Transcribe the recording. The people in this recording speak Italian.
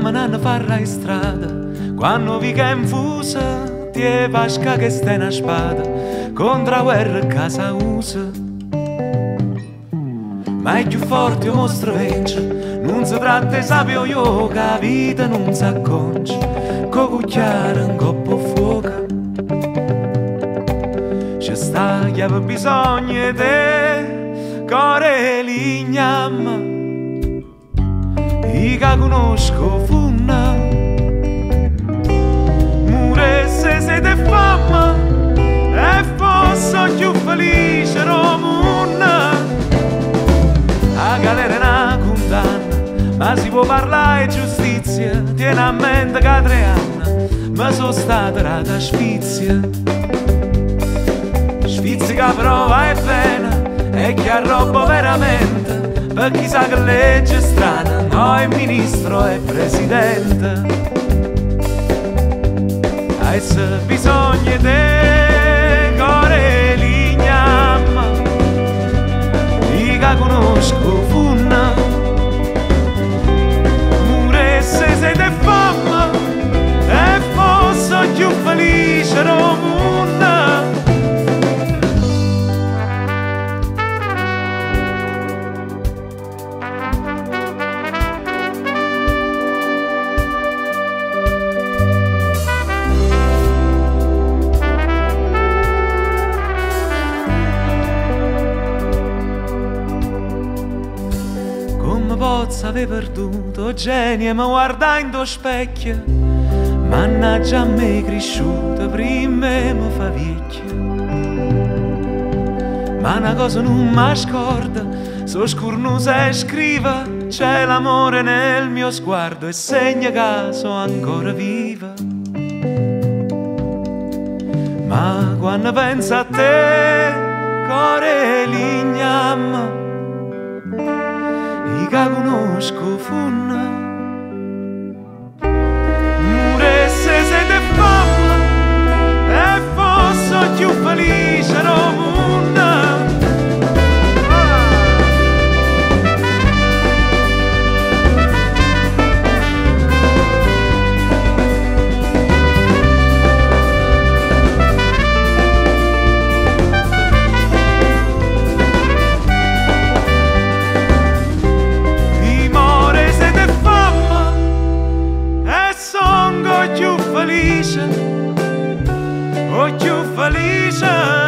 camminando farra in strada, quando vi che infusa, ti è pasca che stai una spada, contro la guerra casa usa. Ma è più forte o mostro vince, non si tratta di sapio io, che la vita non si acconcia, con cucchiare un coppo fuoco. C'è sta chi aveva bisogno di te, core lignamma, io che conosco funna, mure se siete fama, e fosse più felice Romuna. La galera è una condanna, ma si può parlare di giustizia, tieni a mente che 3 anni, ma sono stata rata Sfizia. Sfizia però è pena, e chi arroba veramente, per chi sa che legge è strana, no è ministro e presidente. Hai se bisogno di te, core lignamma, io che conosco funna, mure se siete fama, e fosse più felice Romuna. Pozza avevo perduto genio e mi guarda in tuo specchio, mannaggia a me cresciuto prima e mi fa vecchio. Ma una cosa non mi scorda, so scurnusa e scriva, c'è l'amore nel mio sguardo e segna che sono ancora viva. Ma quando penso a te, core lignamma, che conosco funna, mure se siete fama, e fosse più felice Romuna. Più felice, oh più felice.